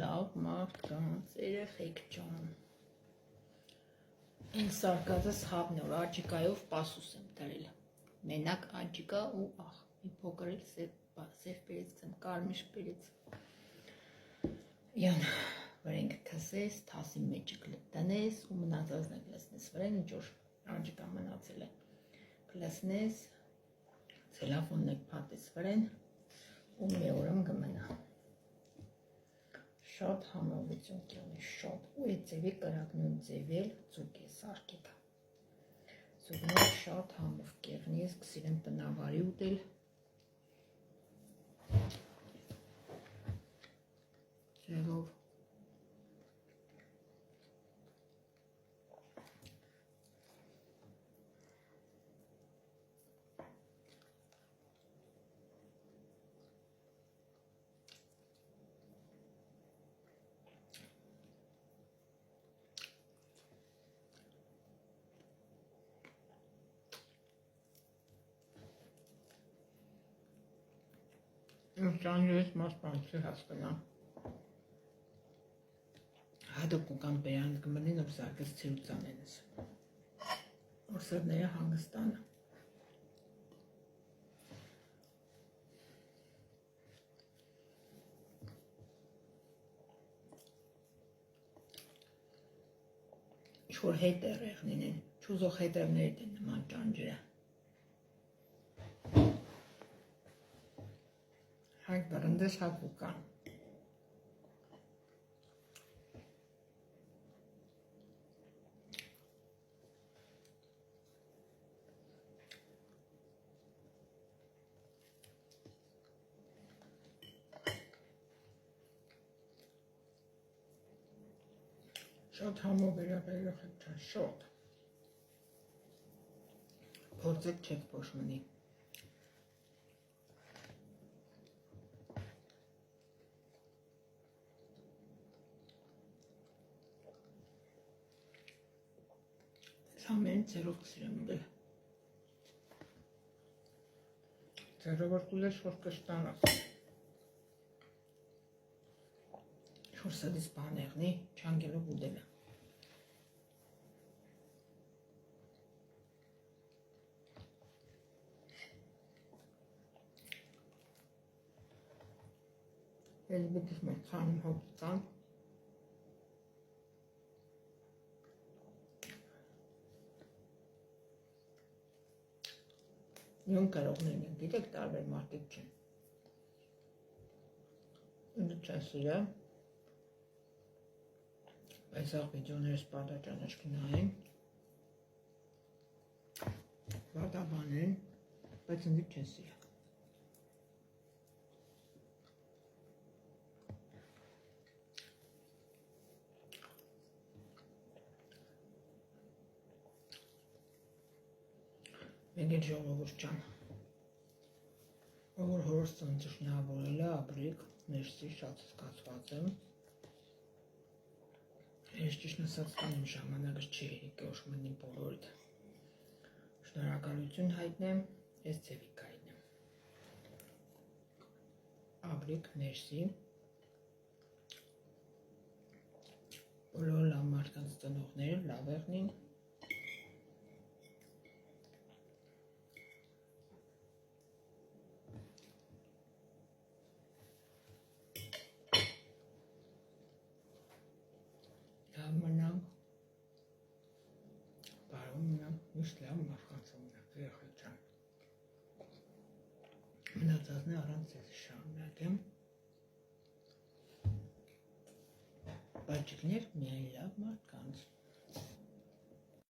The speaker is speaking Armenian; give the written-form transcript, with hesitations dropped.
լավ մարդկանց, երեխեք ջան։ Ինձ սարկածս հավն է, որ աջիկայով պասուս եմ դրել։ Մենակ աջիկա ու աղ, մի փոքր էլ սև պերից եմ, կարմիր պերից։ Յան, վրենք քսես, թասի մեջը կլտնես ու մնացածն է կլսնես, վրեն ինչ որ աջիկա մնացել է։ Կլսնես, ցելոֆոնն եք փաթես վրեն ու մի օրում կմնա։ Շատ համավություն կյանի, շատ, ու է ձևի կրակնուն ձևել ծուկ է սարկետա։ Զուգներ շատ համով կեղնի, սկսիր եմ տնավարի ուտել։ Ձևով։ Ճանջերից մաս բանցի հասկնա։ Հադոք ու կամ բերանդ կմնին, որ սարկես ծիրուցան են ես։ Որսերները հանգստանը։ Ինչ-որ հետ է ռեղնին են, չուզող հետևներիտ են նման ճանջերը։ Հայք բրնդես հակուկան։ Շատ համով վերաբերող եք չան, շատ։ Փորձեք չեք պոշմնի։ Ամեն ձերով կսիրեմ ուտել։ Ձերով որ կուլես որ կշտանաս։ Շոր սադիս բանեղնի, չանգելով ուտելը։ Ես բետիս մեր ծանում հոպտան։ Նյուն կարողներն են, գիտեք տարբեր մարդիկ չեն։ Ինձ չեն սիրել, բայց աղ վիդեոներս պարտաճանաչ կնայեն, վարտաբան են, բայց ինձ չեն սիրել։ Մենք էլ ժողովուրդ ջան, որ հորս ծնծշնավորել է ապրիկ, ներսի շատ զգացված եմ։ Ես ճիշտ ասած տանում ժամանակս չի եկել մտնի բոլորիդ։ Շնորհակալություն հայտնեմ, ես ձևիկ հայտնեմ։ Ապրիկ, ներսի, բոլոր լավ մարդկանց ծնողները լավ եղնին։ Միշտ լավ մարդկանց ունենք, երեխեք ջան։ Մնացածն է առանց ես շարունակեմ։ Բաժիկներ միայն լավ մարդկանց։